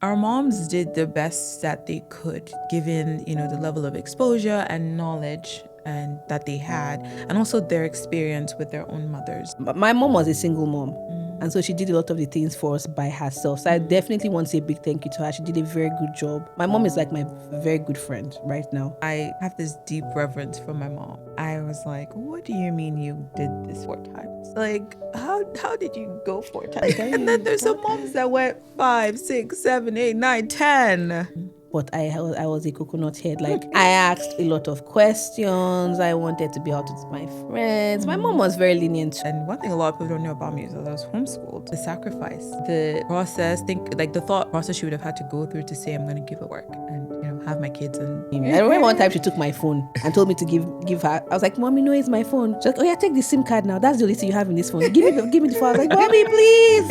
Our moms did the best that they could, given, the level of exposure and knowledge and that they had, and also their experience with their own mothers. My mom was a single mom. And so she did a lot of the things for us by herself. So I definitely want to say a big thank you to her. She did a very good job. My mom is like my very good friend right now. I have this deep reverence for my mom. I was like, what do you mean you did this 4 times? Like, how did you go 4 times? And then there's some moms that went 5, 6, 7, 8, 9, 10. But I was a coconut head. Like, I asked a lot of questions. I wanted to be out with my friends. My mom was very lenient. And one thing a lot of people don't know about me is that I was homeschooled. The sacrifice, the process, the thought process she would have had to go through to say, I'm going to give it work and, have my kids. And I remember one time she took my phone and told me to give her. I was like, Mommy, no, it's my phone. She's like, oh yeah, take the SIM card now. That's the only thing you have in this phone. Give me the phone. I was like, Mommy, please.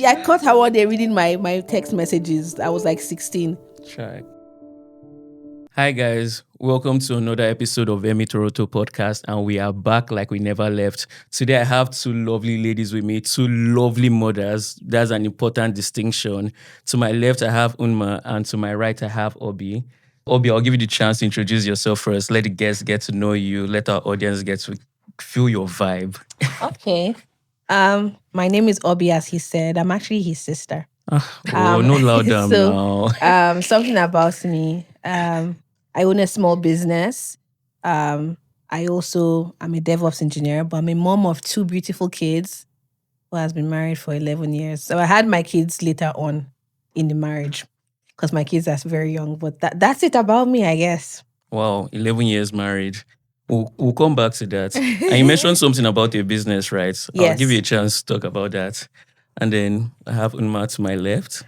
I caught her one day reading my text messages. I was like 16. Shy. Hi guys, welcome to another episode of Emmy Toronto podcast, and we are back like we never left. Today I have 2 lovely ladies with me, 2 lovely mothers. That's an important distinction. To my left I have Nma, and to my right I have Oby. Oby, I'll give you the chance to introduce yourself first. Let the guests get to know you. Let our audience get to feel your vibe. Okay. My name is Oby, as he said. I'm actually his sister. No louder now. Something about me. I own a small business. I also am a DevOps engineer, but I'm a mom of 2 beautiful kids who has been married for 11 years. So I had my kids later on in the marriage because my kids are very young. But that's it about me, I guess. Wow, 11 years married. We'll come back to that. And you mentioned something about your business, right? Yes. I'll give you a chance to talk about that. And then I have Nma to my left.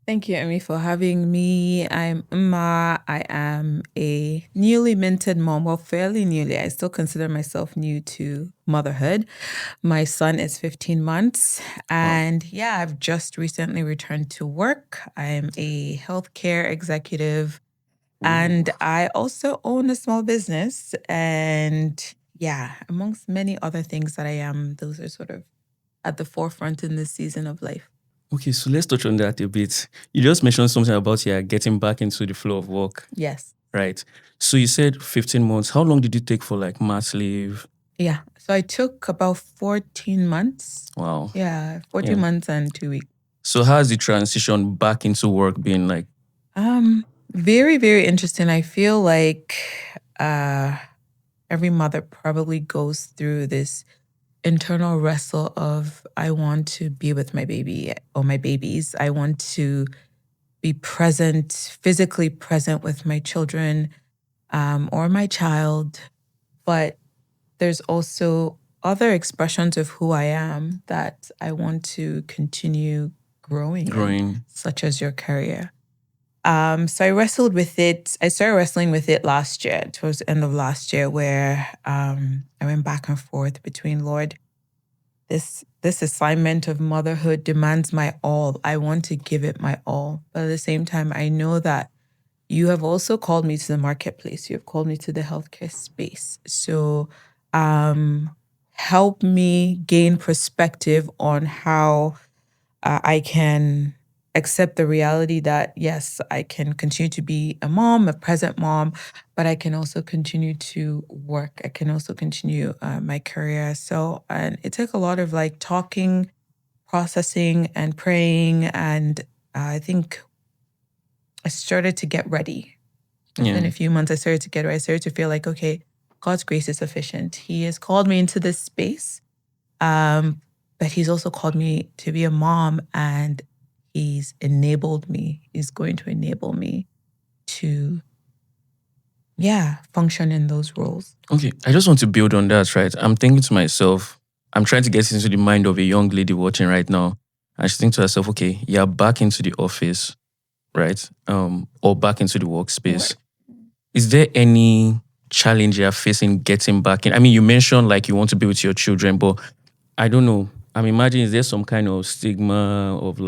Thank you, Emmy, for having me. I'm Nma. I am a newly minted mom. Well, fairly newly. I still consider myself new to motherhood. My son is 15 months. And I've just recently returned to work. I'm a healthcare executive. And I also own a small business. And amongst many other things that I am, those are sort of at the forefront in this season of life. Okay, so let's touch on that a bit. You just mentioned something about getting back into the flow of work. Yes. Right. So you said 15 months. How long did you take for mat leave? Yeah. So I took about 14 months. Wow. Yeah, 14 months and 2 weeks. So how has the transition back into work been like? Very, very interesting. I feel like every mother probably goes through this internal wrestle of, I want to be with my baby or my babies. I want to be present, physically present with my children or my child. But there's also other expressions of who I am that I want to continue growing in, such as your career. So I wrestled with it. I started wrestling with it last year, towards the end of last year, where I went back and forth between, Lord, this assignment of motherhood demands my all. I want to give it my all. But at the same time, I know that you have also called me to the marketplace. You have called me to the healthcare space. So help me gain perspective on how I can accept the reality that, yes, I can continue to be a mom, a present mom, but I can also continue to work. I can also continue my career. So, and it took a lot of talking, processing, and praying. And I think I started to get ready. In a few months, I started to get ready. I started to feel like, okay, God's grace is sufficient. He has called me into this space, but He's also called me to be a mom, and He's enabled me. He's going to enable me to, function in those roles. Okay, I just want to build on that, right? I'm thinking to myself, I'm trying to get into the mind of a young lady watching right now. And she's thinking to herself, okay, you're back into the office, right? Or back into the workspace. Right. Is there any challenge you're facing getting back in? I mean, you mentioned you want to be with your children, but I don't know. I'm imagining, is there some kind of stigma of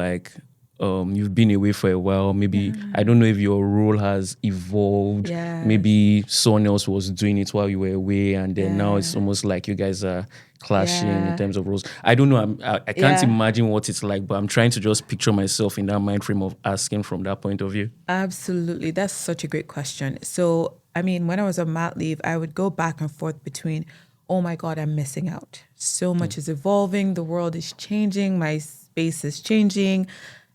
you've been away for a while. Maybe I don't know if your role has evolved. Yes. Maybe someone else was doing it while you were away, and then now it's Yeah. almost like you guys are clashing in Yeah. terms of roles. I don't know. I can't Yeah. imagine what it's like, but I'm trying to just picture myself in that mind frame of asking from that point of view. Absolutely. That's such a great question. So, I mean, when I was on mat leave, I would go back and forth between, oh my God, I'm missing out. So much is evolving. The world is changing. My space is changing.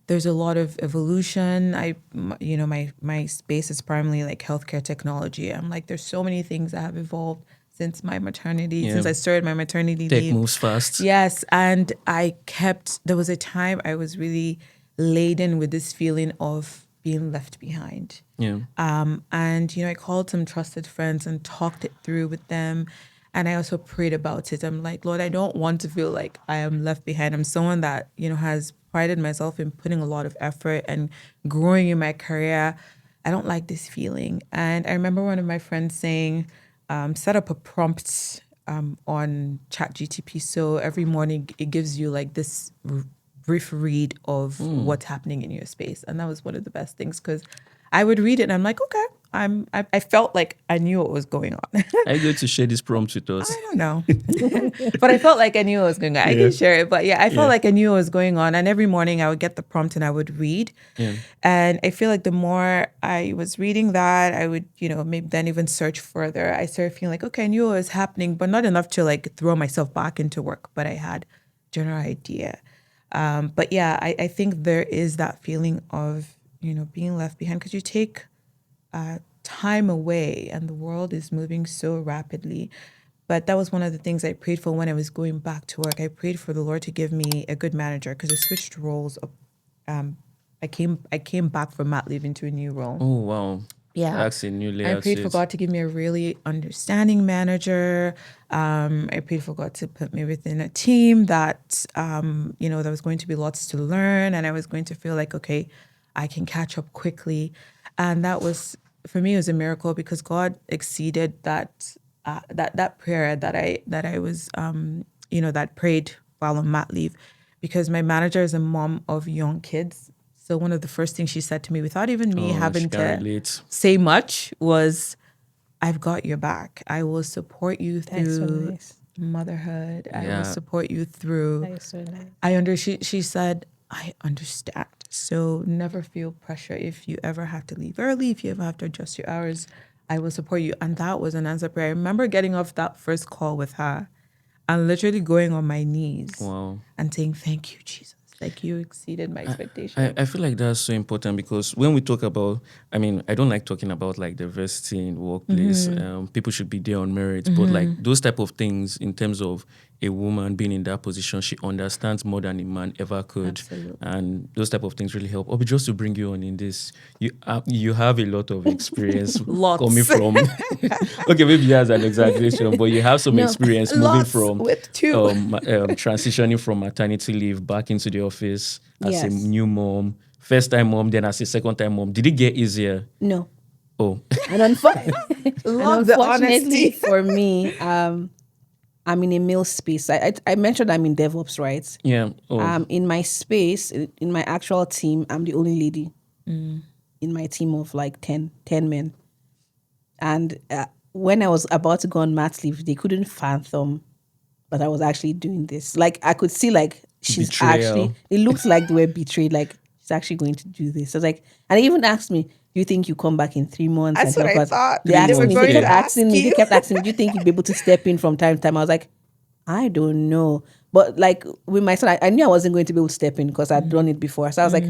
There's a lot of evolution. My space is primarily like healthcare technology. I'm like, there's so many things that have evolved since my maternity, since I started my maternity Tech leave. moves fast. Yes. And there was a time I was really laden with this feeling of being left behind. Yeah. And I called some trusted friends and talked it through with them. And I also prayed about it. I'm like, Lord, I don't want to feel like I am left behind. I'm someone that, has prided myself in putting a lot of effort and growing in my career. I don't like this feeling. And I remember one of my friends saying, set up a prompt on ChatGTP. So every morning it gives you like this brief read of what's happening in your space. And that was one of the best things because I would read it and I'm like, okay, I felt like I knew what was going on. Are you going to share this prompt with us? I don't know. But I felt like I knew what was going on. I can share it. But I felt like I knew what was going on. And every morning I would get the prompt and I would read. Yeah. And I feel like the more I was reading that, I would, maybe then even search further. I started feeling like, okay, I knew what was happening, but not enough to like throw myself back into work. But I had general idea. But I think there is that feeling of, being left behind because you take time away and the world is moving so rapidly. But that was one of the things I prayed for when I was going back to work. I prayed for the Lord to give me a good manager because I switched roles. I came back from mat leave into a new role. Oh, wow. Yeah. That's a new layer. I prayed for God to give me a really understanding manager. I prayed for God to put me within a team that, there was going to be lots to learn and I was going to feel like, okay, I can catch up quickly. And that was, for me, it was a miracle because God exceeded that prayer that I was, that prayed while on mat leave because my manager is a mom of young kids. So one of the first things she said to me, without even me having to say much, was, I've got your back. I will support you through motherhood. I will support you through. That is so nice. She said, I understand. So never feel pressure if you ever have to leave early, if you ever have to adjust your hours, I will support you. And that was an answer prayer. I remember getting off that first call with her and literally going on my knees and saying, thank you, Jesus. Like you exceeded my expectation. I feel like that's so important because when we talk about, I don't like talking about like diversity in the workplace. People should be there on merit, but like those type of things in terms of a woman being in that position, she understands more than a man ever could. Absolutely. And those type of things really help. Oby, just to bring you on in this, you have a lot of experience coming from, okay, maybe that's an exaggeration, but you have some experience moving from transitioning from maternity leave back into the office as a new mom, first time mom, then as a second time mom. Did it get easier? No. Oh. And unfortunately for me, I'm in a male space. I mentioned I'm in DevOps, right? Yeah. In my space, in my actual team, I'm the only lady in my team of like 10 men. And when I was about to go on mat leave, they couldn't fathom that I was actually doing this. Like I could see like she's Betrayal. it looked like they were betrayed, like she's actually going to do this. I was like, and they even asked me, do you think you come back in 3 months? That's what I thought. They kept asking me, do you think you'd be able to step in from time to time? I was like, I don't know. But like with my son, I knew I wasn't going to be able to step in because I'd done it before. So I was like,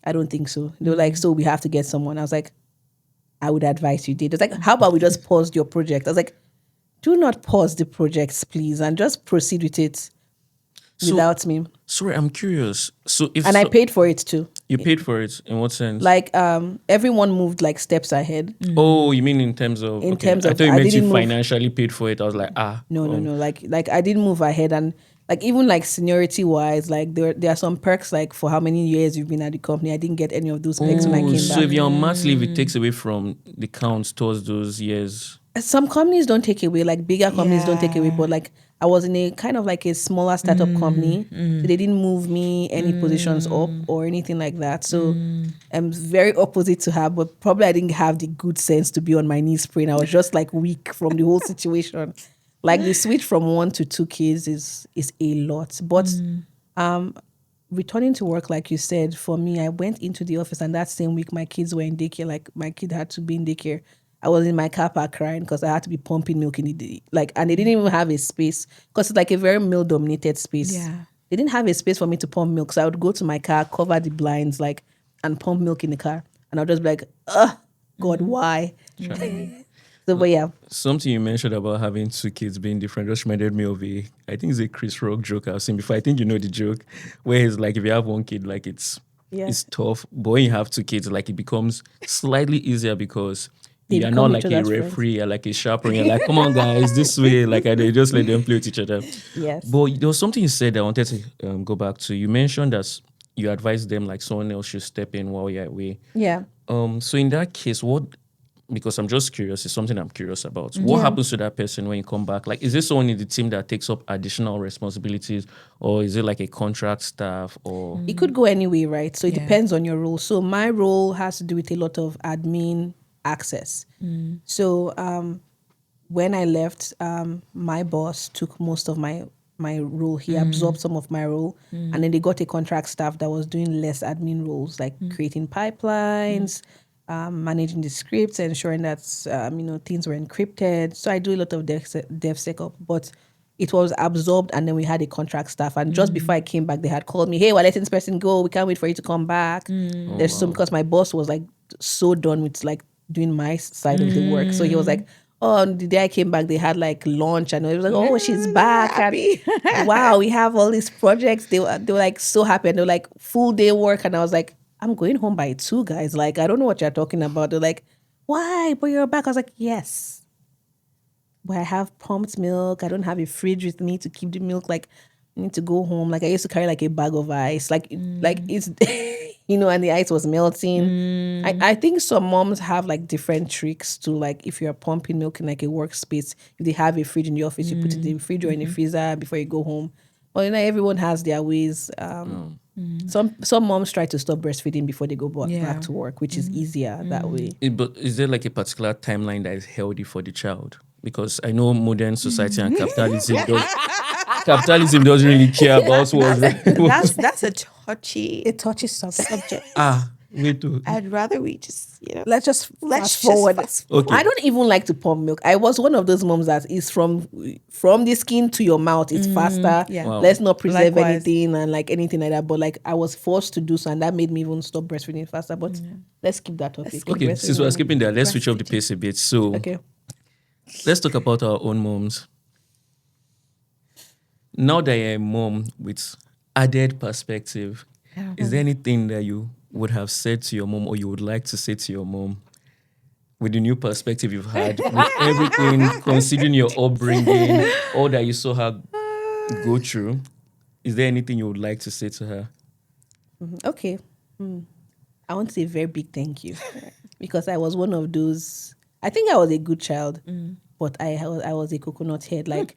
I don't think so. They were like, so we have to get someone. I was like, I would advise you did. It's like, how about we just pause your project? I was like, do not pause the projects, please, and just proceed with it without me. Sorry, I'm curious. I paid for it too. You paid for it? In what sense? Like everyone moved like steps ahead. Oh, you mean in terms of? In terms of, I thought you meant you financially paid for it. I was like, No. Like I didn't move ahead, and like even like seniority wise, like there are some perks like for how many years you've been at the company. I didn't get any of those perks when I came back. So if you're on mat leave, it takes away from the counts towards those years. some companies don't take away, like bigger companies don't take away, Yeah. but like I was in a kind of like a smaller startup company, so they didn't move me any positions up or anything like that. So I'm very opposite to her, but probably I didn't have the good sense to be on my knees praying. I was just like weak from the whole situation. Like the switch from 1 to 2 kids is a lot, but returning to work, like you said, for me, I went into the office and that same week my kids were in daycare. Like my kid had to be in daycare. I was in my car park crying because I had to be pumping milk in the day. Like, and they didn't even have a space because it's like a very male dominated space. Yeah. They didn't have a space for me to pump milk. So I would go to my car, cover the blinds, like, and pump milk in the car. And I'll just be like, God, why? So, but yeah. Something you mentioned about having 2 kids being different just reminded me of I think it's a Chris Rock joke I've seen before. I think you know the joke where he's like, if you have 1 kid, like it's tough. But when you have 2 kids, like it becomes slightly easier because They you're become not each like a other's friends. referee, you're like a chaperone. You're like, come on, guys, this way. Like, they just let them play with each other. Yes. But there was something you said that I wanted to go back to. You mentioned that you advised them like someone else should step in while you're away. Yeah. So in that case, because I'm just curious, it's something I'm curious about. What happens to that person when you come back? Like, is there someone in the team that takes up additional responsibilities, or is it like a contract staff, or It could go anyway, right? So it Yeah. depends on your role. So my role has to do with a lot of admin access. So when I left, my boss took most of my role. He absorbed some of my role, and then they got a contract staff that was doing less admin roles, like creating pipelines, managing the scripts, ensuring that things were encrypted. So I do a lot of DevSecOps, but it was absorbed, and then we had a contract staff. And just before I came back, they had called me, "Hey, we're letting this person go. We can't wait for you to come back." There's some, because my boss was like so done with like doing my side of the work, so he was like, "Oh, the day I came back, they had like lunch, and it was like, oh, she's back, happy. and wow, we have all these projects." They were like so happy, and they were like full day work, and I was like, "I'm going home by 2, guys. Like, I don't know what you're talking about." They're like, "Why? But you're back." I was like, "Yes, but I have pumped milk. I don't have a fridge with me to keep the milk. Like, I need to go home. Like, I used to carry like a bag of ice. Like it's, and the ice was melting." I think some moms have like different tricks to, like, if you're pumping milk in like a workspace, if they have a fridge in the office, you put it in the fridge or in the freezer before you go home. But everyone has their ways. Some moms try to stop breastfeeding before they go back to work, which is easier that way. But is there like a particular timeline that is healthy for the child? Because I know modern society and capitalism doesn't really care about what's That's a touchy Subject. wait to I'd rather we just Let's just fast forward. Okay. I don't even like to pump milk. I was one of those moms that is from the skin to your mouth. It's faster. yeah. Wow. Let's not preserve Likewise. anything and like anything like that. But like I was forced to do so, and that made me even stop breastfeeding faster. But let's keep that topic. Okay, since we're skipping that, let's switch up the pace a bit. So Okay. let's talk about our own moms. Now that you're a mom with added perspective, is there anything that you would have said to your mom or you would like to say to your mom with the new perspective you've had, with everything, considering your upbringing, all that you saw her go through? Is there anything you would like to say to her? Okay. I want to say a very big thank you because I was one of those. I think I was a good child, but I was a coconut head. Like,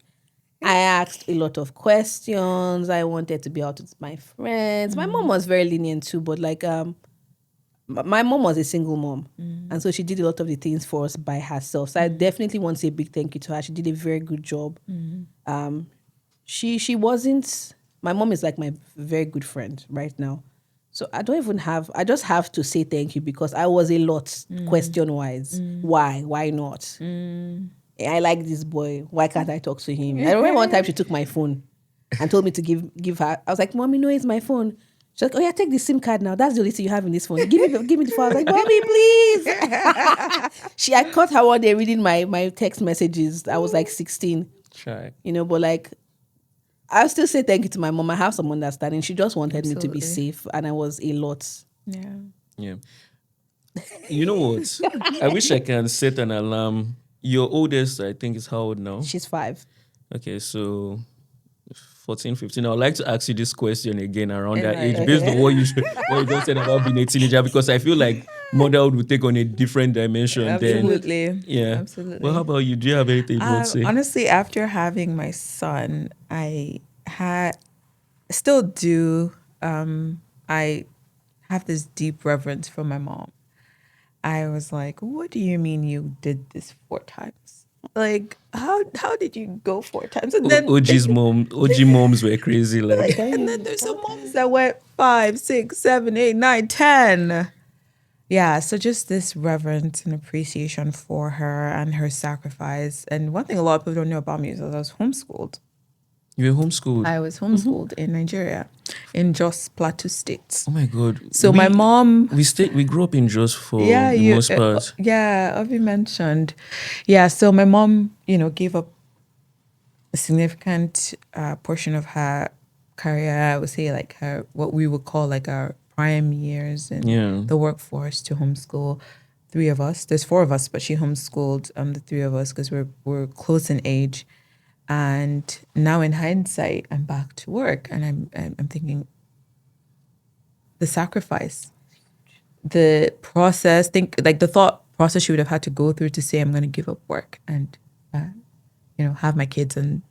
I asked a lot of questions. I wanted to be out with my friends. My mom was very lenient too, but like my mom was a single mom, and so she did a lot of the things for us by herself. So I definitely want to say a big thank you to her. She did a very good job. She wasn't. My mom is like my very good friend right now. So I just have to say thank you because I was a lot question wise. Why not? I like this boy. Why can't I talk to him? I remember one time she took my phone and told me to give her. I was like, "Mommy, no, it's my phone." She's like, "Oh yeah, take the SIM card now. That's the only thing you have in this phone. Give me the phone." I was like, "Mommy, please." I caught her one day reading my text messages. I was like 16, Try. but like, I'll still say thank you to my mom. I have some understanding. She just wanted me to be Absolutely. safe, and I was a lot. Yeah. You know what? I wish I can set an alarm. Your oldest, I think, is how old now? She's 5. Okay, so 14, 15. I would like to ask you this question again around that Okay. age, based on what you just said about being a teenager, because I feel like motherhood will take on a different dimension. Then, Absolutely. yeah. Absolutely. Well, how about you? Do you have anything you want to say? Honestly, after having my son, still do. I have this deep reverence for my mom. I was like, "What do you mean you did this 4 times? Like, how did you go 4 times?" And then OG moms were crazy. Like, and then there's some moms that went 5, 6, 7, 8, 9, 10. Yeah, so just this reverence and appreciation for her and her sacrifice. And one thing a lot of people don't know about me is that I was homeschooled. you were homeschooled. I was homeschooled in Nigeria, in Jos Plateau State. Oh my God. So my mom, we grew up in Jos for the most part. Oby mentioned. Yeah, so my mom, gave up a significant portion of her career. I would say like what we would call like our prime years in the workforce to homeschool 3 of us. There's 4 of us, but she homeschooled the 3 of us because we're close in age. And now in hindsight, I'm back to work, and I'm thinking the sacrifice, the process, the thought process she would have had to go through to say I'm going to give up work and have my kids and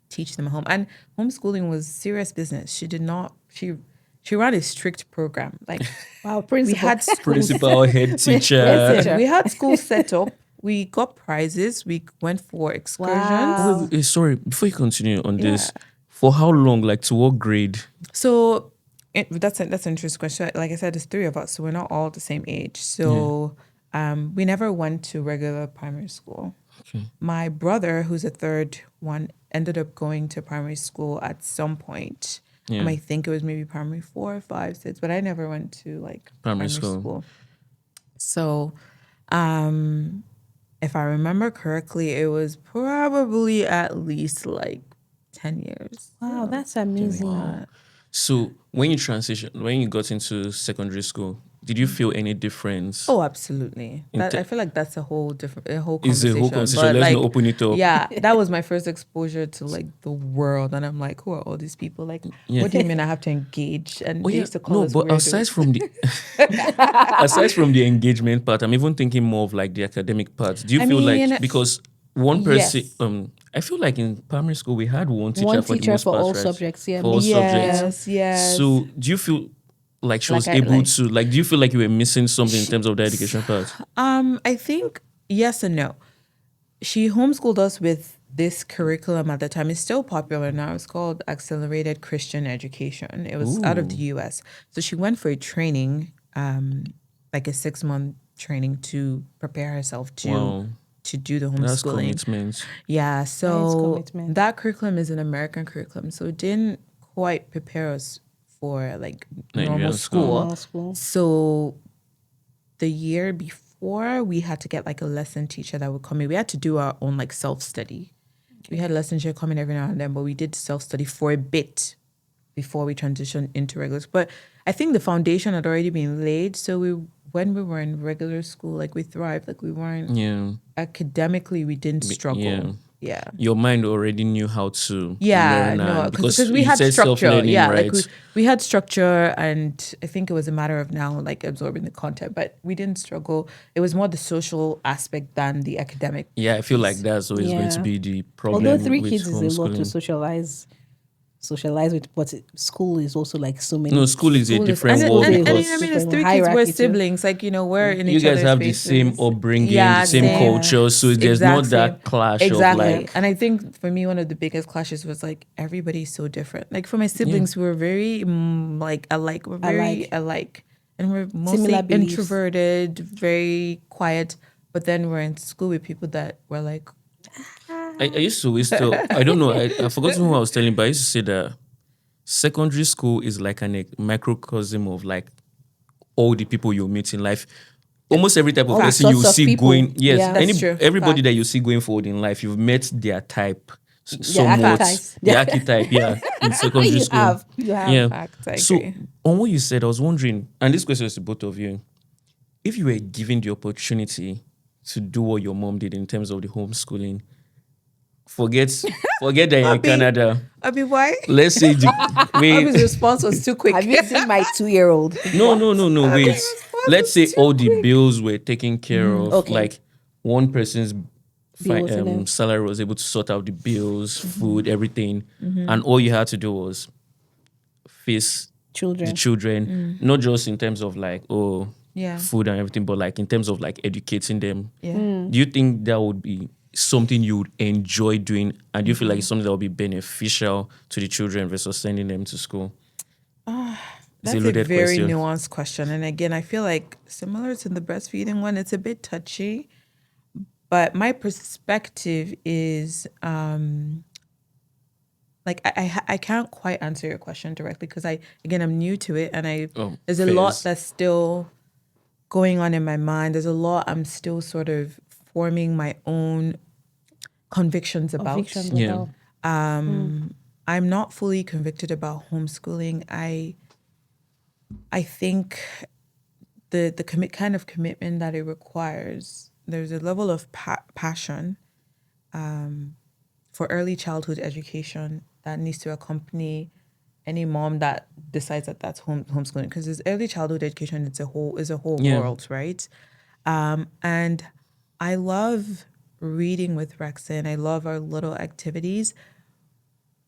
teach them at home. And homeschooling was serious business. She did not. She ran a strict program. Like, wow, principal. We had principal, head teacher. Listen, we had school set up. We got prizes. We went for excursions. Wow. Wait, sorry, before you continue on this, for how long? Like, to what grade? So that's an interesting question. Like I said, there's 3 of us, so we're not all the same age. So we never went to regular primary school. Okay. My brother, who's a third one, ended up going to primary school at some point. I think it was maybe primary 4, 5, 6, but I never went to like primary school. So, if I remember correctly, it was probably at least like 10 years. Wow, that's amazing. Wow. So when you got into secondary school, did you feel any difference? Oh, absolutely. I feel like that's a whole conversation. It's a whole conversation. Let's not open it up. Yeah, that was my first exposure to like the world, and I'm like, who are all these people? Like, what do you mean I have to engage? And they used to call us weirdos. Aside from the engagement part, I'm even thinking more of like the academic part. Do you feel like because one person? I feel like in primary school we had one teacher for the most part, all right? subjects. Yeah, for all subjects. Yes. So do you feel like she was able to like? Do you feel like you were missing something in terms of the education part? I think yes and no. She homeschooled us with this curriculum at the time. It's still popular now. It's called Accelerated Christian Education. It was out of the US. So she went for a training, like a 6-month training to prepare herself to do the homeschooling. That's commitment. Yeah, so that curriculum is an American curriculum. So it didn't quite prepare us for like normal school. So the year before, we had to get like a lesson teacher that would come in. We had to do our own like self-study. Okay. We had a lesson teacher come in every now and then, but we did self-study for a bit before we transitioned into regulars. But I think the foundation had already been laid. So when we were in regular school, like we thrived. Like we weren't academically, we didn't struggle. Yeah. Your mind already knew how to learn. No, because we had structure. Yeah, right? Like we had structure, and I think it was a matter of now like absorbing the content, but we didn't struggle. It was more the social aspect than the academic. Yeah, I feel like that's always going to be the problem. Although 3 with kids is a lot to socialize with, but school is also like so many. No, school is a different world. And I mean, it's 3 kids, we're siblings. Like, we're in each other's faces. You guys have the same upbringing, the same culture, so there's not that clash of like... And I think for me, one of the biggest clashes was like, everybody's so different. Like for my siblings, we were very alike. We're very alike. And we're mostly introverted, very quiet. But then we're in school with people that were like... I used to always tell, I don't know, I forgot who I was telling, but I used to say that secondary school is like a microcosm of like all the people you meet in life. Almost every type of person you see going, everybody that you see going forward in life, you've met their type. Somewhat. The archetype, in secondary school. You have facts, So on what you said, I was wondering, and this question is to both of you, if you were given the opportunity to do what your mom did in terms of the homeschooling, forget that you're in Canada. Oby, why? Let's say Oby's response was too quick. Have you seen my 2-year-old? No, wait. let's say all the bills were taken care of, Okay. like one person's Bills and then- salary was able to sort out the bills, food, everything, and all you had to do was face the Children. children, not just in terms of like Yeah. food and everything, but like in terms of like educating them. Yeah. Do you think that would be something you would enjoy doing, and do you feel like it's something that would be beneficial to the children versus sending them to school? It's That's a loaded very question. nuanced question. And again, I feel like similar to the breastfeeding one, it's a bit touchy. But my perspective is like I can't quite answer your question directly because I'm new to it, and there's a lot fairs. that's still going on in my mind. There's a lot I'm still sort of forming my own convictions about. Convictions Yeah. about. I'm not fully convicted about homeschooling. I think the kind of commitment that it requires, there's a level of passion for early childhood education that needs to accompany any mom that decides that that's homeschooling, because there's early childhood education. It's a whole Yeah. world, right? And I love reading with Rexon. I love our little activities,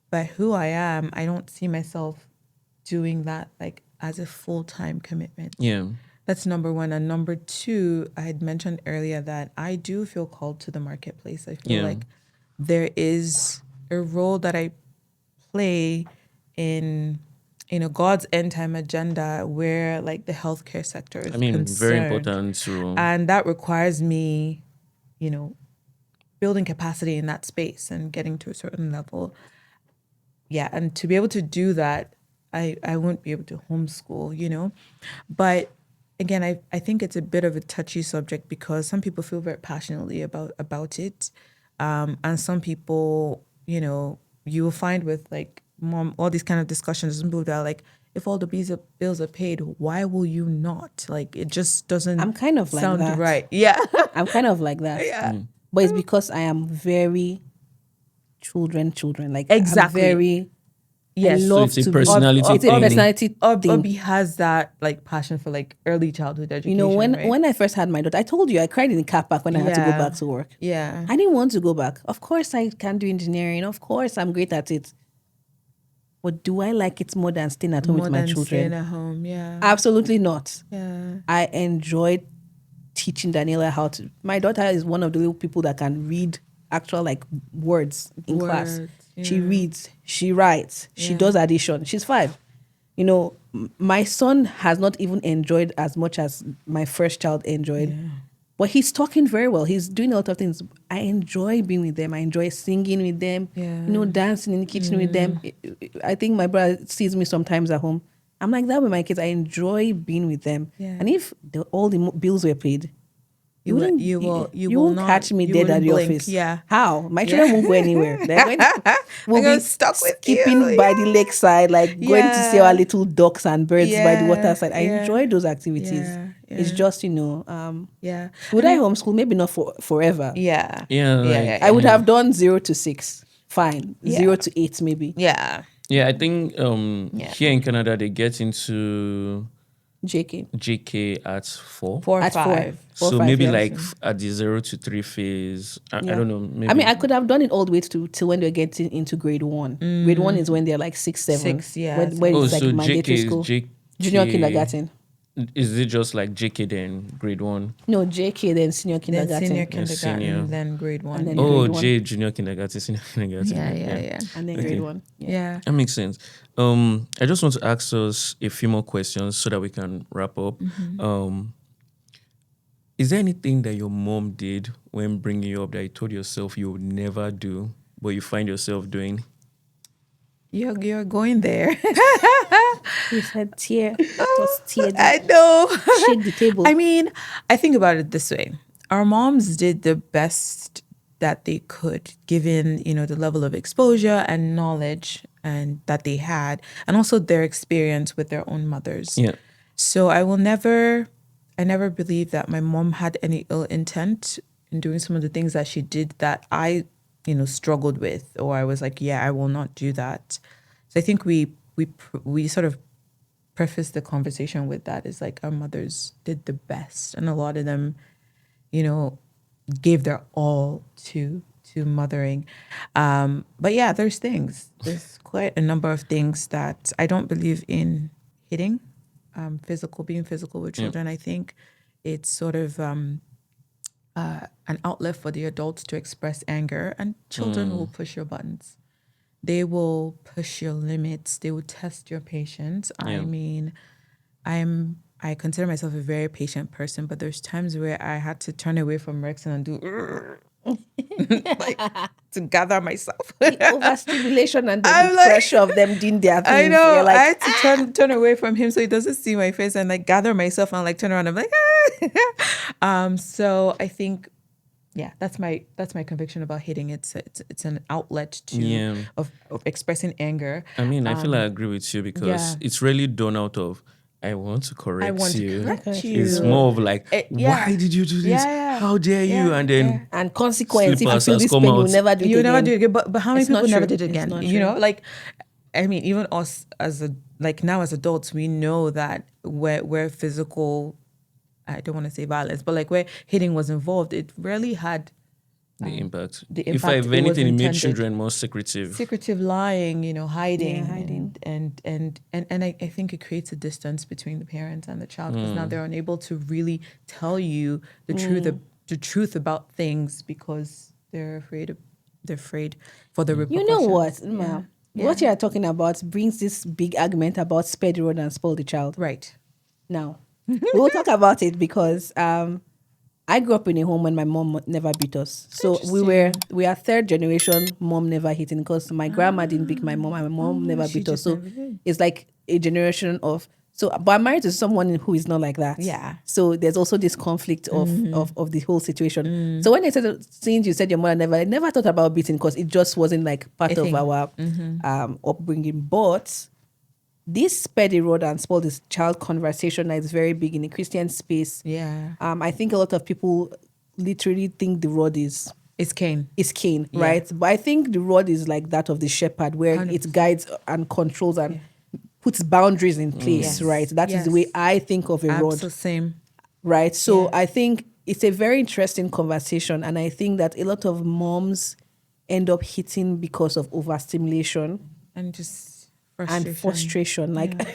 but who I am, I don't see myself doing that like as a full-time commitment. Yeah. That's number one. And number two, I had mentioned earlier that I do feel called to the marketplace. I feel Yeah. like there is a role that I play in God's end time agenda where like the healthcare sector is Very concerned. important to And that requires me, building capacity in that space and getting to a certain level. Yeah, and to be able to do that, I won't be able to homeschool, But again, I think it's a bit of a touchy subject because some people feel very passionately about it. And some people, you will find with like mom, all these kind of discussions, some people that are like, if all the bills are paid, why will you not? Like, it just doesn't I'm kind of like sound that. right. Yeah. I'm kind of like that. Yeah. But it's because I am very children. Like Exactly. I'm very Yes. I So love it's a to personality be, it's a thing. personality thing. Oby has that like passion for like early childhood education. right? when I first had my daughter, I told you I cried in the car park when I had to go Yeah. back to work. Yeah. I didn't want to go back. Of course I can do engineering. Of course I'm great at it. But do I like it more than staying at home More with my than children? staying at home. Yeah. Absolutely not. Yeah. I enjoyed teaching Daniela how to. My daughter is one of the little people that can read actual like words in class. Words, She yeah. reads, she writes, she Yeah. does addition. She's 5. My son has not even enjoyed as much as my first child enjoyed. Yeah. But he's talking very well. He's doing a lot of things. I enjoy being with them. I enjoy singing with them. Yeah. Dancing in the kitchen with them. I think my brother sees me sometimes at home. I'm like that with my kids. I enjoy being with them. Yeah. And if all the bills were paid, You will won't not catch me you dead at wouldn't the blink. office. Yeah. How? My children won't go anywhere. We'll gonna be stuck with skipping you. by the lakeside, like going to see Yeah. our little ducks and birds by the Yeah. waterside. I Yeah. enjoy those activities. Yeah. It's Yeah. just, Yeah. would I homeschool? Maybe not forever. Yeah. Yeah, Yeah. like- Yeah. I would Yeah. have done 0 to 6. Fine. Yeah. 0 to 8 maybe. Yeah. Yeah, I think Yeah. here in Canada they get into JK. JK at 4. 4 or At 4. 5. 4, So 5, maybe yeah. like at the 0 to 3 phase. I Yeah. don't know. Maybe. I mean, I could have done it all the way till when they're getting into grade 1. Grade 1 is when they're like 6, 7. 6, yeah, When oh, it's like so mandatory JK school. is JK. Junior kindergarten. Is it just like JK then grade 1? No, JK, then senior Then kindergarten. senior Yeah, kindergarten, senior. then grade 1. And then yeah. Oh, grade 1. J junior kindergarten, senior kindergarten. Yeah. And then Okay. grade 1. Yeah. That makes sense. I just want to ask us a few more questions so that we can wrap up. Is there anything that your mom did when bringing you up that you told yourself you would never do, but you find yourself doing? You're going there. He said tear. Just tear. I know. Shake the table. I mean, I think about it this way. Our moms did the best that they could, given, the level of exposure and knowledge and that they had, and also their experience with their own mothers. Yeah. So I never believed that my mom had any ill intent in doing some of the things that she did that I, struggled with, or I was like, yeah, I will not do that. So I think we sort of preface the conversation with that is like our mothers did the best, and a lot of them, gave their all to mothering. But yeah, there's quite a number of things that I don't believe in hitting, being physical with children. I think it's sort of an outlet for the adults to express anger, and children will push your buttons. They will push your limits. They will test your patience. I mean, I consider myself a very patient person, but there's times where I had to turn away from Rex and do like to gather myself. The overstimulation and the pressure of them doing their things. I know. You're like, I had to turn away from him so he doesn't see my face and like gather myself and like turn around. I'm like, so I think, that's my conviction about hitting. It's an outlet of expressing anger. I mean, I feel I agree with you because it's really done out of I want to correct you. It's more of like, why did you do this? How dare you? And then and consequence, if you feel this pain, you'll never do it again. You never do it again. But how many people never did it It's again? not You know, like, I mean, even us now as adults, we know that where physical, I don't want to say violence, but like where hitting was involved, it rarely had the impact. If anything, it made children more secretive, lying, hiding. And I think it creates a distance between the parents and the child because now they're unable to really tell you the truth about things because they're afraid for the repercussions. You know what, Nma? What you are talking about brings this big argument about spare the rod and spoil the child. Right. Now, we'll talk about it because I grew up in a home when my mom never beat us. So we are third generation mom never hitting because my grandma didn't beat my mom and my mom never beat us. So it's like a generation of but I'm married to someone who is not like that. Yeah. So there's also this conflict of the whole situation. So when I said since you said your mother I never thought about beating because it just wasn't like part of our upbringing. But this spare the rod and spoil this child conversation that is very big in the Christian space. Yeah. I think a lot of people literally think the rod is Cain. It's Cain, right? But I think the rod is like that of the shepherd where 100%. It guides and controls and puts boundaries in place, right? That is the way I think of a rod. Same. Right? So I think it's a very interesting conversation and I think that a lot of moms end up hitting because of overstimulation. And just frustration. Like,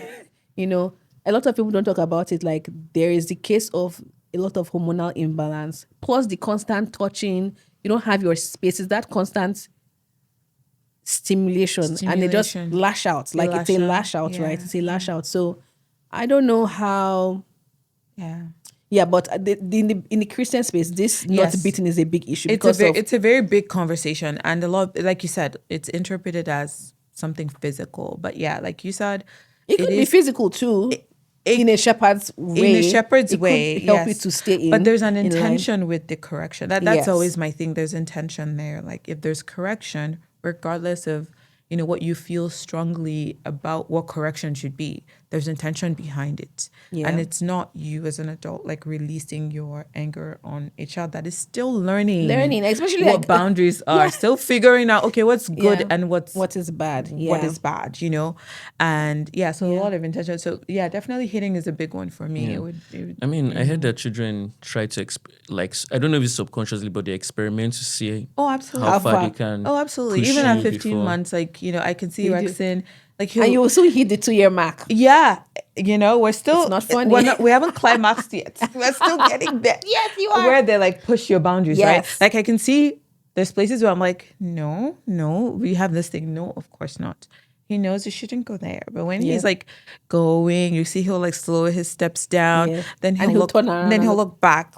a lot of people don't talk about it. Like, there is the case of a lot of hormonal imbalance, plus the constant touching. You don't have your spaces, that constant stimulation. And they just lash out. Like, it's a lash out, right? It's a lash out. So, I don't know how. Yeah, but in the Christian space, this not beating is a big issue. It's a very big conversation. And a lot, like you said, it's interpreted as something physical, but like you said, it could be physical too. In a shepherd's way, could help you to stay in. But there's an intention with the correction. That's always my thing. There's intention there. Like if there's correction, regardless of what you feel strongly about what correction should be, there's intention behind it. And it's not you as an adult like releasing your anger on a child that is still learning, especially what boundaries are, still figuring out what's good and what is bad. What is bad, and so a lot of intention. So definitely hitting is a big one for me. I heard that children try to I don't know if it's subconsciously, but they experiment to see how far they can. Oh, absolutely. Even at 15 months, I can see Rexon. And you also hit the 2-year mark. Yeah. We're still... It's not funny. We haven't climaxed yet. We're still getting there. Yes, you are. Where they push your boundaries, right? Like I can see there's places where I'm like, no, we have this thing. No, of course not. He knows you shouldn't go there. But when he's going, you see he'll slow his steps down. Then he'll turn around. Then he'll look back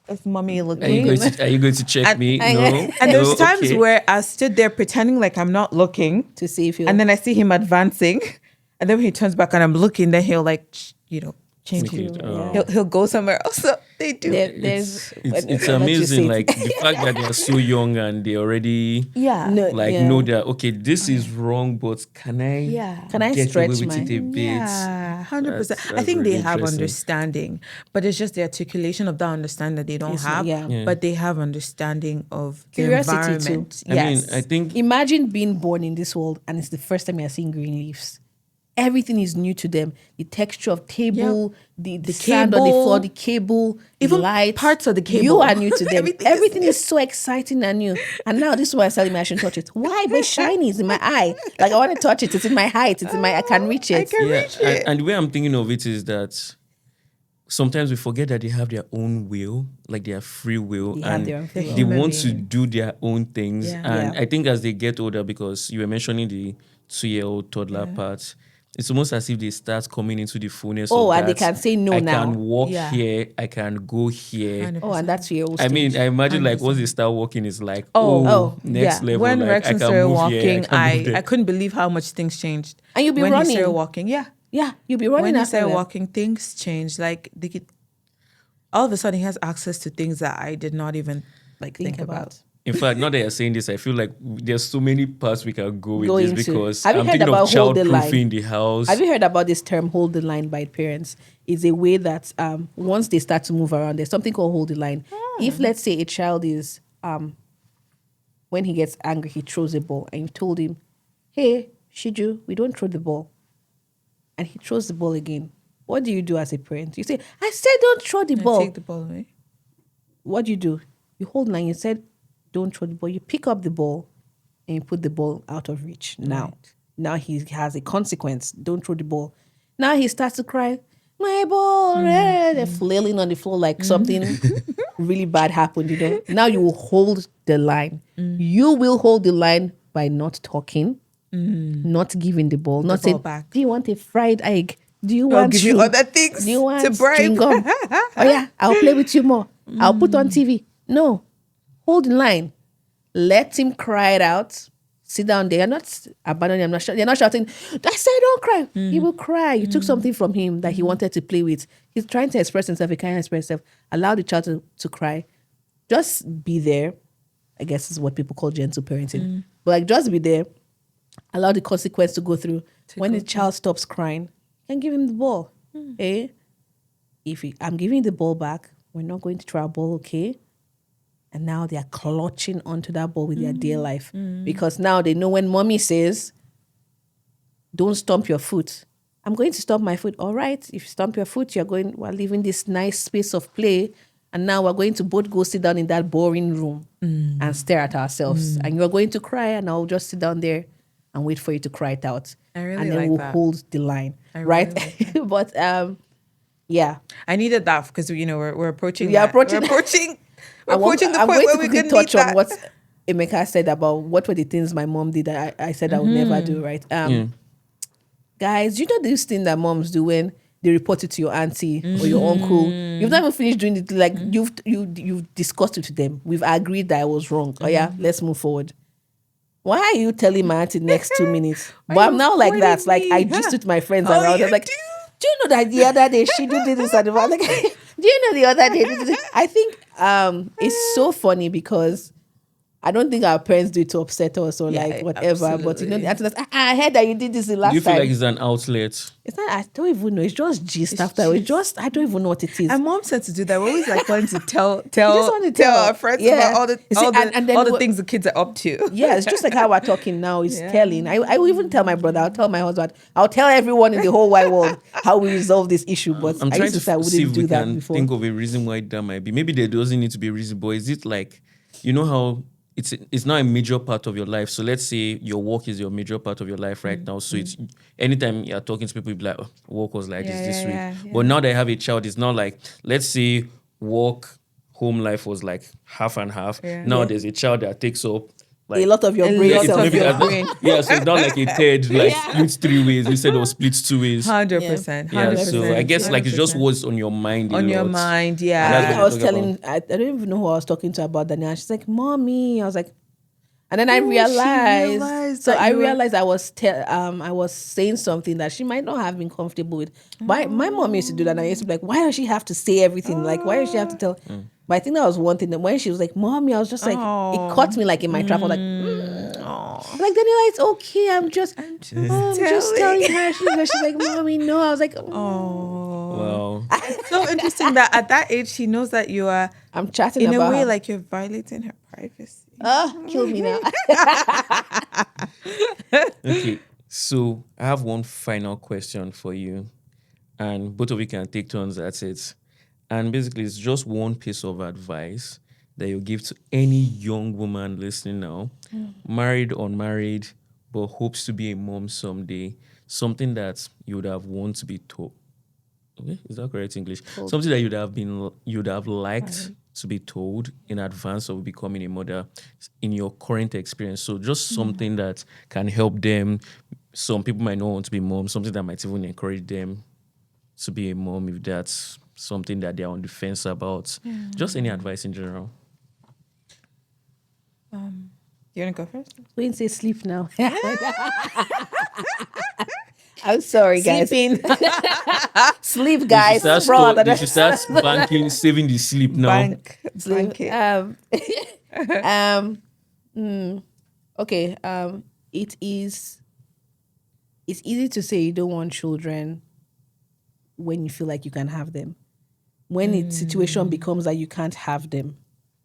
is mommy looking? Are you going to check me? No. And there's times where I stood there pretending like I'm not looking to see if and then I see him advancing, and then when he turns back and I'm looking, then he'll change it. He'll go somewhere else. So they do. It's amazing, the fact that they're so young and they already know that this is wrong, but can I get stretch away with it a bit? 100%. I think they have understanding, but it's just the articulation of that understanding that they don't have. But they have understanding of curiosity the environment. Too. I think imagine being born in this world and it's the first time you're seeing green leaves. everything is new to them. The texture of table, the The sand on the cable, floor, the cable, even the lights. parts of the cable. You are new to them. Everything Everything is is so exciting and new. And now this is why I telling me I shouldn't touch it. Why? But it's shiny. It's in my eye. Like I want to touch it. It's in my height. It's in my. I can reach it. I can reach it. And the way I'm thinking of it is that sometimes we forget that they have their own will, like their free will, They have and their own free will. they Human want to being. do their own things. Yeah. And Yeah. I think as they get older, because you were mentioning the 2-year-old toddler part, it's almost as if they start coming into the fullness of And they that. can say no I now. can walk Yeah. here, I can go here. 100%. And that's your old I mean, stage. I imagine like once they start walking, it's like, next level. When like, I Rexon can started move here, walking, can move there. I couldn't believe how much things changed. And you'll be when running. he started walking, yeah. Yeah, you'll be running When he after started them. walking, things changed. Like all of a sudden, he has access to things that I did not even think about. In fact, now that you're saying this, I feel like there's so many parts we can go with Go this into. because Have you I'm heard thinking of about hold the child-proofing line? the house. Have you heard about this term "hold the line" by parents? It's a way that once they start to move around, there's something called hold the line. If let's say a child is when he gets angry, he throws a ball, and you told him, "Hey, Shiju, we don't throw the ball," and he throws the ball again. What do you do as a parent? You say, "I said don't throw the ball." Take the ball away. What do? You hold the line. You said, "Don't throw the ball." You pick up the ball and you put the ball out of reach. Now he has a consequence. Don't throw the ball. Now he starts to cry, "My ball!" They're flailing on the floor like something really bad happened. Now you will hold the line. You will hold the line by not talking, not giving the ball, not ball saying, back. "Do you want a fried egg? Do you I'll want give you shoe? other things Do you want to bribe." chewing gum? Oh yeah, I'll play with you more. I'll put on TV. No, hold the line. Let him cry it out. Sit down there. You're not abandoning him. You're not shouting, "I said don't cry." He will cry. You took something from him that he wanted to play with. He's trying to express himself. He can't express himself. Allow the child to cry. Just be there. I guess is what people call gentle parenting. But just be there. Allow the consequence to go through. When the child stops crying, you can give him the ball. Eh? I'm giving the ball back, we're not going to throw our ball, okay? And now they are clutching onto that ball with their dear life. Because now they know when mommy says, "Don't stomp your foot," I'm going to stomp my foot. All right, if you stomp your foot, we're leaving this nice space of play. And now we're going to both go sit down in that boring room and stare at ourselves. And you're going to cry, and I'll just sit down there and wait for you to cry it out. I really and then like we'll that. hold the line. I right? really like But yeah. I needed that because we're approaching. Yeah, that. approaching- We're approaching. We're I'm approaching the going point to where we quickly can touch need on that. what Emeka said about what were the things my mom did that I said I would never do, right? Guys, you know this thing that moms do when they report it to your auntie or your uncle. You've not even finished doing it. Like you've discussed it to them. We've agreed that I was wrong. Oh yeah, let's move forward. Why are you telling my auntie next 2 minutes? But I'm now like that. Like I just with my friends and I was you like, do? do you know that the other day she did this and I'm like, do you know the other day? I think it's so funny because I don't think our parents do it to upset us or Yeah, like whatever. But you know, the absolutely. auntie, I heard that you did this the last Do you feel time. like it's an outlet? It's not. I don't even know. It's just gist after. It's just. I don't even know what it is. And mom said to do that. We're always like wanting to tell want to tell tell. our friends Yeah. about all the You see, all the, and then all the what- things the kids are up to. Yeah, it's just like how we're talking now. It's Yeah. telling. I will even tell my brother. I'll tell my husband. I'll tell everyone in the whole wide world how we resolve this issue. But I'm I trying used to to say I see if wouldn't we do that can before. think of a reason why that might be. Maybe there doesn't need to be a reason, but is it like, you know how it's not a major part of your life. So let's say your work is your major part of your life right now. So it's anytime you're talking to people, you'll be like, oh, work was like this week. Yeah. But now that I have a child, it's not like, let's say work, home life was like half and half. Yeah. Now Yeah. there's a child that takes up like A lot of your A brain lot cells. of maybe your that's not- brain. yeah, so it's not like a third, like split 3 ways instead of split 2 ways. 100%. Yeah, so I guess like it's just 100%. what's on your mind. a on your lot. mind. And Yeah. that's I think what I was we're talking telling. I don't even know who I was talking to about Danielle. She's like, "Mommy," I was like, and then I Ooh, she realized. realized So that I you were- realized I was saying something that she might not have been comfortable with. My mom used to do that, and I used to be like, "Why does she have to say everything? Like, why does she have to tell?" But I think that was one thing. That when she was like, "Mommy," I was just like, it caught me like in my trap. I was like, I'm like, Daniela, it's okay. I'm just telling her. She's like, "Mommy, no." I was like, Oh. Wow. So interesting that at that age she knows that you are I'm chatting in a about way her. like you're violating her privacy. Kill me now. Okay. So I have one final question for you, and both of you can take turns at it. And basically, it's just one piece of advice that you give to any young woman listening now, married, unmarried, but hopes to be a mom someday. Something that you would have wanted to be told. Okay, is that correct English? Told. Something that you'd have liked to be told in advance of becoming a mother in your current experience. So just something that can help them. Some people might not want to be moms, something that might even encourage them to be a mom if that's something that they're on the fence about. Just any advice in general. You want to go first? Going to say sleep now. I'm sorry, guys. Sleeping. Sleep, guys. Fraud. They should start banking, saving the sleep now. Bank it. Okay. It's easy to say you don't want children when you feel like you can have them. When its situation becomes that you can't have them,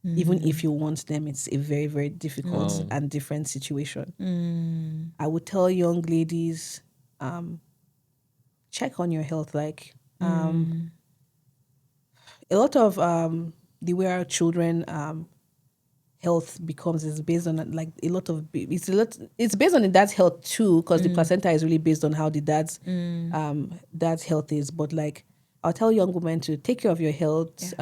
even if you want them, it's a very, very difficult and different situation. I would tell young ladies, check on your health. Like a lot of the way our children health becomes is based on like it's based on the dad's health too, because the placenta is really based on how the dad's health is. But like I'll tell young women to take care of your health,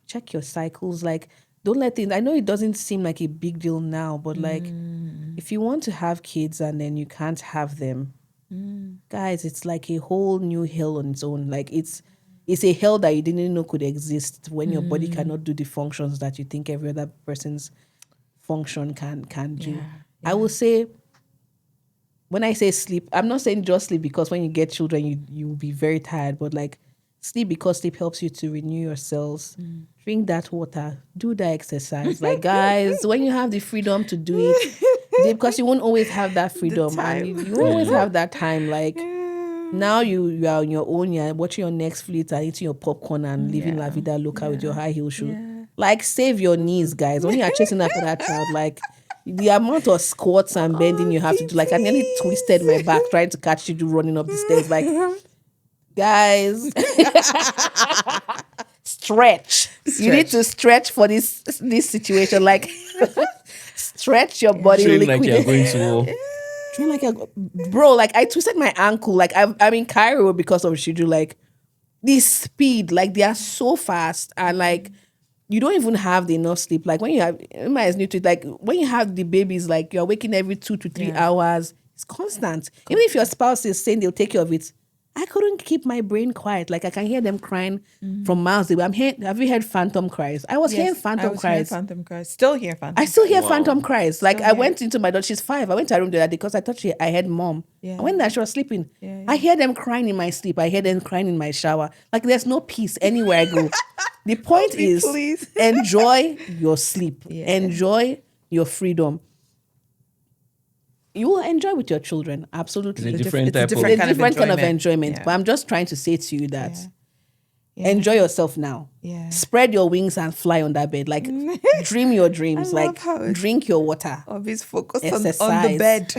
check your cycles, like don't let things, I know it doesn't seem like a big deal now, but like if you want to have kids and then you can't have them, guys, it's like a whole new hell on its own. Like it's a hell that you didn't know could exist when your body cannot do the functions that you think every other person's function can do. I will say, when I say sleep, I'm not saying just sleep because when you get children, you will be very tired, but like sleep because sleep helps you to renew your cells. Drink that water, do that exercise. Like guys, when you have the freedom to do it, because you won't always have that freedom and you won't always have that time. Like now you are on your own, you're watching your Netflix and eating your popcorn and living La Vida Loca with your high heel shoe. Like save your knees, guys. When you are chasing after that child, like the amount of squats and bending you have to do, like I nearly twisted my back trying to catch you running up the stairs. Like guys, stretch. You need to stretch for this situation. Like stretch your body. Train like you're going to war. Train like bro. Like I twisted my ankle. Like I'm in Cairo because of schedule. Like this speed, like they are so fast and like you don't even have the enough sleep. Like when you have, Emma is new to it. Like when you have the babies, like you're waking every 2 to 3 hours. It's constant. Even if your spouse is saying they'll take care of it, I couldn't keep my brain quiet. Like I can hear them crying from miles away. Have you heard phantom cries? I was hearing phantom cries. Phantom cries. Still hear phantom. I still hear phantom cries. Like I went into my daughter, she's 5. I went to her room the other day because I thought I heard mom. Yeah. I went there, she was sleeping. I hear them crying in my sleep. I hear them crying in my shower. Like there's no peace anywhere I go. The point is, enjoy your sleep. Enjoy your freedom. You will enjoy with your children, absolutely. It's a different kind of enjoyment. But I'm just trying to say to you that enjoy yourself now. Spread your wings and fly on that bed. Like dream your dreams. Like drink your water. Always focus on Exercise. the bed.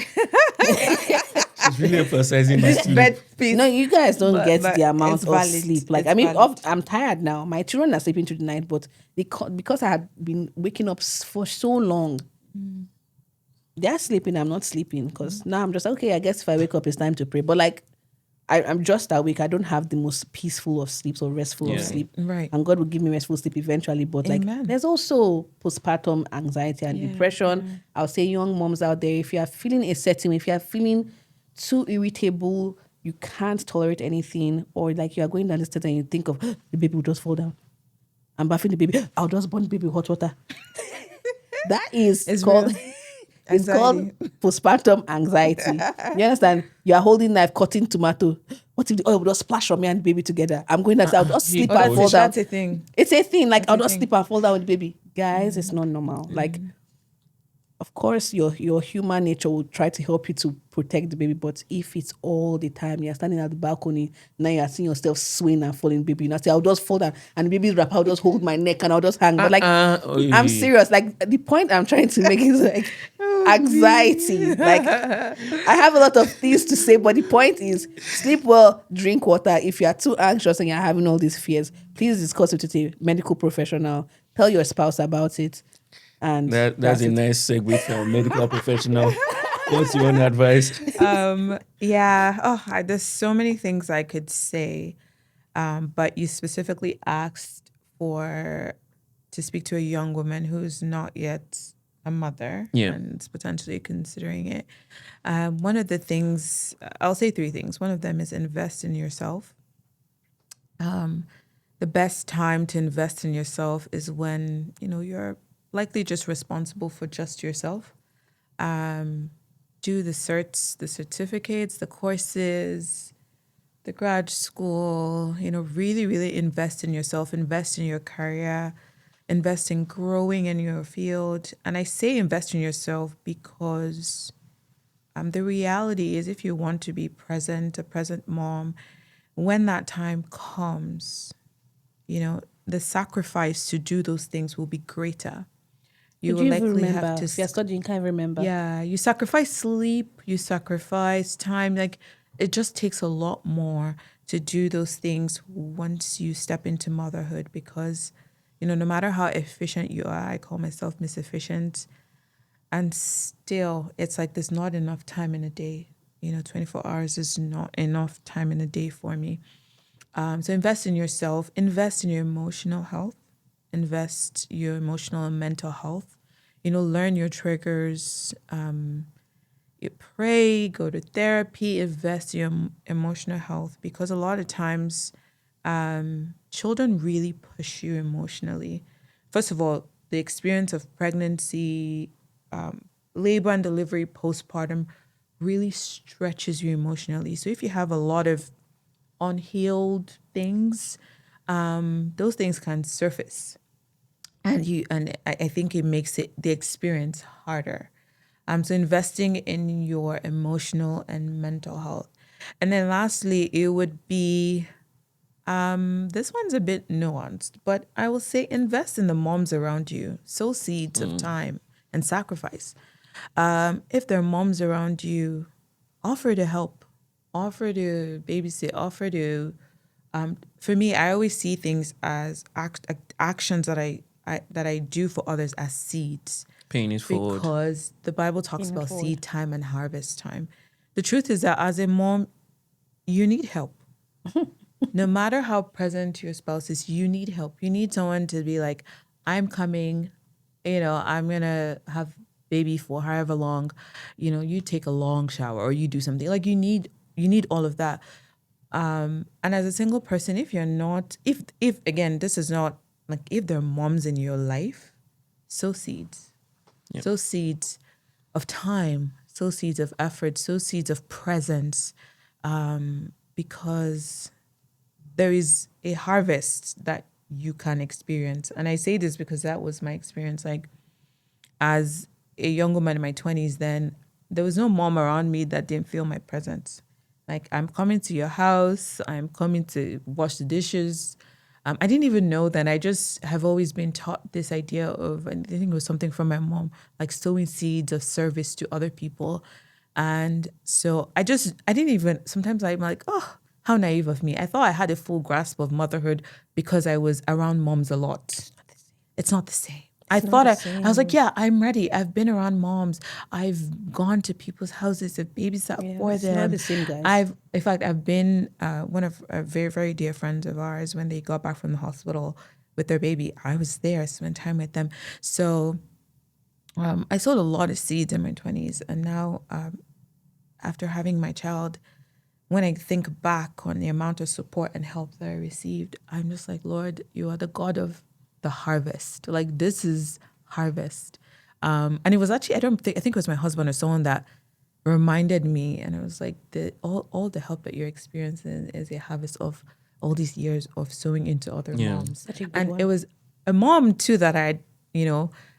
She's really emphasizing this sleep. Bed piece. No, you guys don't get but the amount it's of valid. sleep. Like It's I mean, valid. I'm tired now. My children are sleeping through the night, but because I had been waking up for so long, they're sleeping. I'm not sleeping because now I'm just okay. I guess if I wake up, it's time to pray. But like, I'm just awake. I don't have the most peaceful of sleeps or restful of sleep. Right. And God will give me restful sleep eventually. But like, there's also postpartum anxiety and depression. I'll say young moms out there, if you are feeling a certain way, if you are feeling too irritable, you can't tolerate anything, or like you are going down the stairs and you think of the baby will just fall down. I'm bathing the baby. I'll just burn the baby with hot water. That is called... It's called postpartum anxiety. You understand? You are holding knife, cutting tomato. What if the oil will just splash on me and the baby together? I'm going to I'll just sleep and fall down. That's a thing. It's a thing. Like I'll just sleep and fall down with the baby. Guys, it's not normal. Like of course, your human nature will try to help you to protect the baby. But if it's all the time, you're standing at the balcony, now you're seeing yourself swing and falling, baby. You know, say, I'll just fall down, and the baby's wrap, I'll just hold my neck and I'll just hang. But like, I'm serious. Like, the point I'm trying to make is like anxiety. Like, I have a lot of things to say, but the point is, sleep well, drink water. If you are too anxious and you're having all these fears, please discuss it with a medical professional. Tell your spouse about it. And that's a it. nice segue from a medical professional. What's your own advice? There's so many things I could say, but you specifically asked to speak to a young woman who's not yet a mother and is potentially considering it. One of the things, I'll say three things. One of them is invest in yourself. The best time to invest in yourself is when, you're likely just responsible for just yourself. Do the certs, the certificates, the courses, the grad school, really, really invest in yourself, invest in your career, invest in growing in your field. And I say invest in yourself because the reality is, if you want to be a present mom, when that time comes, the sacrifice to do those things will be greater. You will likely have to. If you're studying, can't remember. Yeah, you sacrifice sleep, you sacrifice time. Like, it just takes a lot more to do those things once you step into motherhood, because, no matter how efficient you are, I call myself Miss Efficient, and still it's like there's not enough time in a day. 24 hours is not enough time in a day for me. So invest in yourself, invest in your emotional health, invest your emotional and mental health. Learn your triggers. You pray, go to therapy, invest in your emotional health, because a lot of times children really push you emotionally. First of all, the experience of pregnancy, labor and delivery, postpartum really stretches you emotionally. So if you have a lot of unhealed things, those things can surface, and I think it makes the experience harder. So investing in your emotional and mental health, and then lastly, it would be this one's a bit nuanced, but I will say invest in the moms around you. Sow seeds of time and sacrifice. If there are moms around you, offer to help, offer to babysit, offer to. For me, I always see things as actions that I do for others as seeds. Paying it forward. Because the Bible talks about seed time and harvest time. The truth is that as a mom, you need help. No matter how present your spouse is, you need help. You need someone to be like, I'm coming, I'm going to have baby for however long, you take a long shower or you do something. Like, you need all of that. And as a single person, if you're not, if again, this is not like, if there are moms in your life, sow seeds. Yep. Sow seeds of time, sow seeds of effort, sow seeds of presence, because there is a harvest that you can experience. And I say this because that was my experience. Like, as a young woman in my 20s, then there was no mom around me that didn't feel my presence. Like, I'm coming to your house, I'm coming to wash the dishes. I didn't even know that. I just have always been taught this idea of, and I think it was something from my mom, like sowing seeds of service to other people. And so I didn't even, sometimes I'm like, oh, how naive of me. I thought I had a full grasp of motherhood because I was around moms a lot. It's not the same. I was like, yeah, I'm ready. I've been around moms. I've gone to people's houses, I've babysat for them. Not the same, guys. I've been one of our very, very dear friends of ours, when they got back from the hospital with their baby, I was there, I spent time with them. So I sowed a lot of seeds in my 20s. And now, after having my child, when I think back on the amount of support and help that I received, I'm just like, Lord, you are the God of the harvest. Like, this is harvest. And it was actually, I think it was my husband or someone that reminded me, and it was like, all the help that you're experiencing is a harvest of all these years of sowing into other moms. Such a good and one. it was a mom too that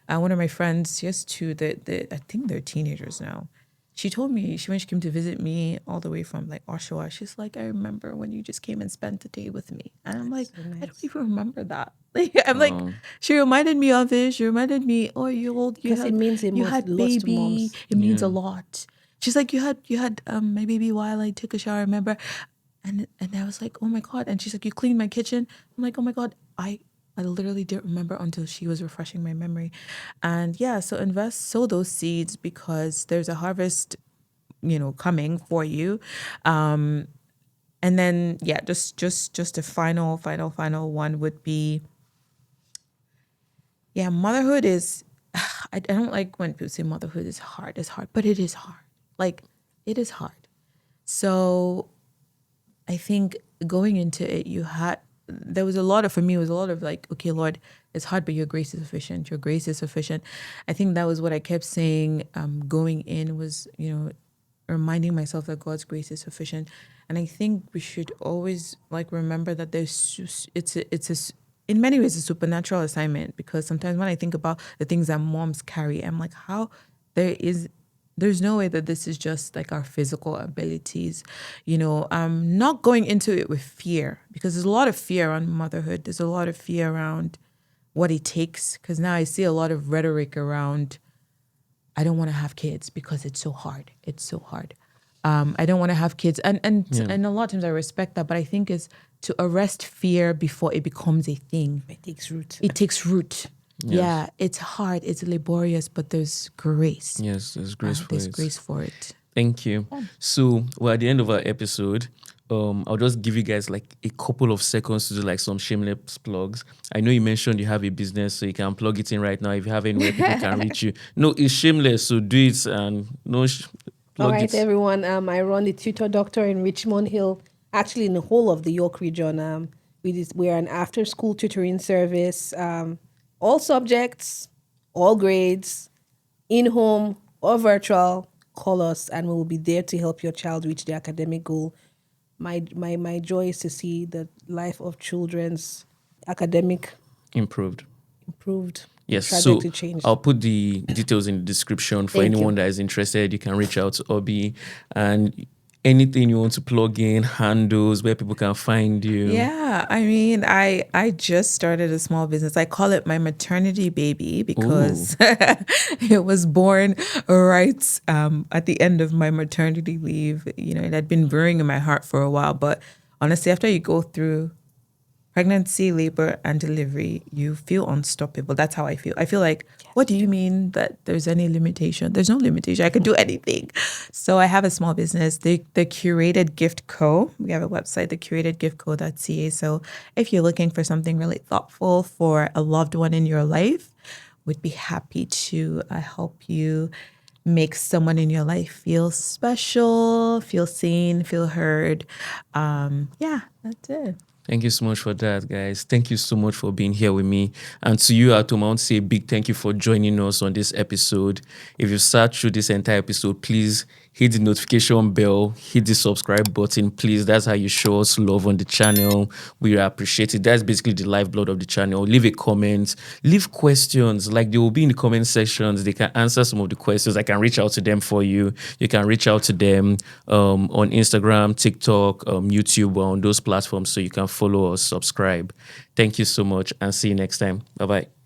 One of my friends, she has two that I think they're teenagers now. She told me when she came to visit me all the way from like Oshawa, she's like, I remember when you just came and spent the day with me. And I'm like, so nice. I don't even remember that. Like, I'm like, Oh. she reminded me of it. She reminded me, oh, you old, you Because it had, means you had lots to baby. moms. It means Yeah. a lot. She's like, you had my baby while I took a shower, remember? And I was like, oh my God. And she's like, you cleaned my kitchen. I'm like, oh my God, I literally didn't remember until she was refreshing my memory. And yeah, so sow those seeds because there's a harvest, coming for you. And then yeah, just a final one would be, yeah, motherhood is I don't like when people say motherhood is hard. It's hard, but it is hard. Like it is hard. So I think going into it, there was a lot of, for me, it was a lot of like, okay, Lord, it's hard, but your grace is sufficient. Your grace is sufficient. I think that was what I kept saying going in was, reminding myself that God's grace is sufficient. And I think we should always like remember that in many ways a supernatural assignment, because sometimes when I think about the things that moms carry, I'm like, how there's no way that this is just like our physical abilities, not going into it with fear, because there's a lot of fear around motherhood. There's a lot of fear around what it takes, because now I see a lot of rhetoric around, I don't want to have kids because it's so hard. It's so hard. I don't want to have kids. And a lot of times I respect that, but I think is to arrest fear before it becomes a thing. It takes root. It takes root. Yes. Yeah, it's hard, it's laborious, but there's grace. Yes, there's grace for There's it. grace for it. Thank you. So we're at the end of our episode. I'll just give you guys like a couple of seconds to do like some shameless plugs. I know you mentioned you have a business, so you can plug it in right now if you have anywhere people can reach you. No, it's shameless, so do it and All plug right, it. everyone. I run the Tutor Doctor in Richmond Hill, actually in the whole of the York region. We're an after-school tutoring service. All subjects, all grades, in-home or virtual. Call us, and we will be there to help your child reach their academic goal. My joy is to see the life of children's academic Improved. improved. Yes, so Trajectory changed. I'll put the details in the description for Thank anyone you. that is interested. You can reach out to Oby, and anything you want to plug in, handles where people can find you. Yeah, I mean, I just started a small business. I call it my maternity baby because it was born right at the end of my maternity leave. It had been brewing in my heart for a while, but honestly, after you go through pregnancy, labor, and delivery, you feel unstoppable. That's how I feel. I feel like, what do you mean that there's any limitation? There's no limitation. I can do anything. So I have a small business, the Curated Gift Co. We have a website, thecuratedgiftco.ca. So if you're looking for something really thoughtful for a loved one in your life, would be happy to help you make someone in your life feel special, feel seen, feel heard. Yeah, that's it. Thank you so much for that, guys. Thank you so much for being here with me. And to you at home, I want to say a big thank you for joining us on this episode. If you sat through this entire episode, please hit the notification bell, hit the subscribe button, please. That's how you show us love on the channel. We appreciate it. That's basically the lifeblood of the channel. Leave a comment, leave questions. Like they will be in the comment sections. They can answer some of the questions. I can reach out to them for you. You can reach out to them on Instagram, TikTok, YouTube, on those platforms, so you can follow us, subscribe. Thank you so much, and see you next time. Bye-bye.